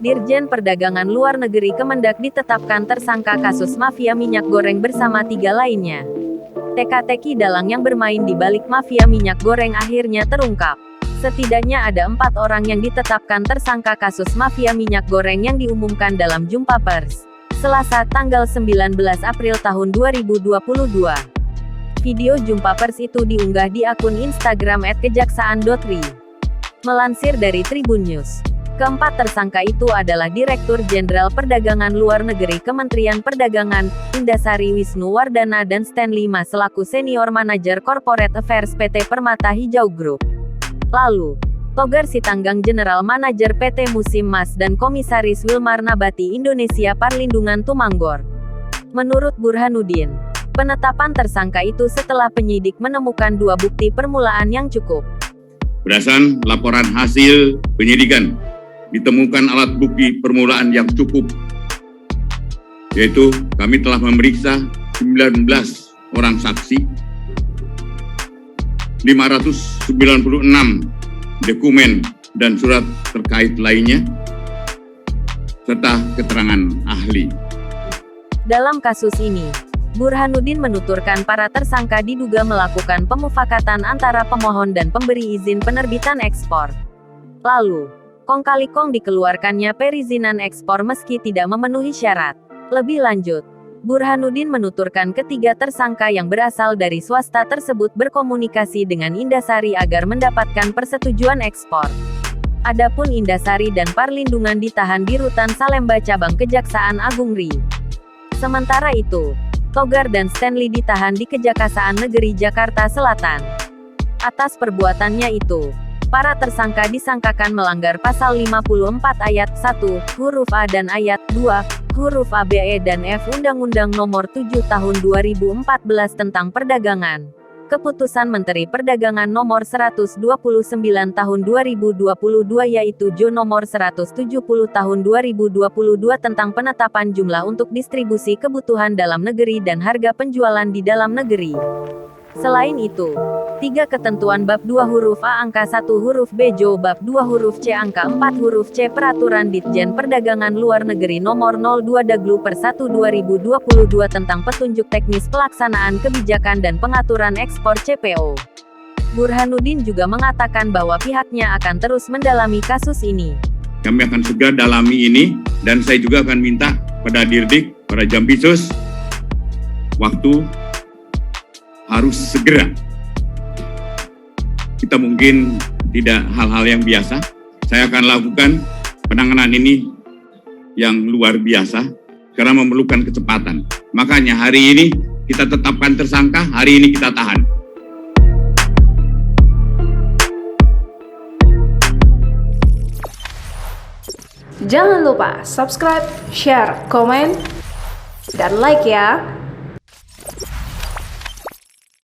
Dirjen Perdagangan Luar Negeri Kemendak ditetapkan tersangka kasus mafia minyak goreng bersama 3 lainnya. Teka-teki dalang yang bermain di balik mafia minyak goreng akhirnya terungkap. Setidaknya ada 4 orang yang ditetapkan tersangka kasus mafia minyak goreng yang diumumkan dalam jumpa pers, Selasa tanggal 19 April tahun 2022. Video jumpa pers itu diunggah di akun Instagram @kejaksaan.ri. Melansir dari Tribun News, keempat tersangka itu adalah Direktur Jenderal Perdagangan Luar Negeri Kementerian Perdagangan, Indasari Wisnuwardana dan Stanley Mas selaku Senior Manager Corporate Affairs PT Permata Hijau Group. Lalu, Togar Sitanggang General Manager PT Musim Mas dan Komisaris Wilmar Nabati Indonesia Parlindungan Tumanggor. Menurut Burhanuddin, penetapan tersangka itu setelah penyidik menemukan 2 bukti permulaan yang cukup. Berdasarkan laporan hasil penyidikan, ditemukan alat bukti permulaan yang cukup, yaitu kami telah memeriksa 19 orang saksi, 596 dokumen dan surat terkait lainnya, serta keterangan ahli. Dalam kasus ini, Burhanuddin menuturkan para tersangka diduga melakukan pemufakatan antara pemohon dan pemberi izin penerbitan ekspor. Lalu, kong kali kong dikeluarkannya perizinan ekspor meski tidak memenuhi syarat. Lebih lanjut, Burhanuddin menuturkan ketiga tersangka yang berasal dari swasta tersebut berkomunikasi dengan Indasari agar mendapatkan persetujuan ekspor. Adapun Indasari dan Parlindungan ditahan di Rutan Salemba Cabang Kejaksaan Agung RI. Sementara itu, Togar dan Stanley ditahan di Kejaksaan Negeri Jakarta Selatan. Atas perbuatannya itu, para tersangka disangkakan melanggar pasal 54 ayat 1, huruf A dan ayat 2, huruf A, B, E, dan F Undang-Undang Nomor 7 Tahun 2014 tentang Perdagangan. Keputusan Menteri Perdagangan Nomor 129 Tahun 2022 yaitu Jo Nomor 170 Tahun 2022 tentang penetapan jumlah untuk distribusi kebutuhan dalam negeri dan harga penjualan di dalam negeri. Selain itu, 3 ketentuan bab 2 huruf A angka 1 huruf B Jo bab 2 huruf C angka 4 huruf C Peraturan Ditjen Perdagangan Luar Negeri Nomor 02 Daglu per 1 2022 tentang petunjuk teknis pelaksanaan kebijakan dan pengaturan ekspor CPO. Burhanuddin juga mengatakan bahwa pihaknya akan terus mendalami kasus ini. Kami akan segera dalami ini, dan saya juga akan minta pada Dirdik, para Jampisus, waktu harus segera. Kita mungkin tidak hal-hal yang biasa. Saya akan lakukan penanganan ini yang luar biasa karena memerlukan kecepatan. Makanya hari ini kita tetapkan tersangka, hari ini kita tahan. Jangan lupa subscribe, share, komen, dan like ya.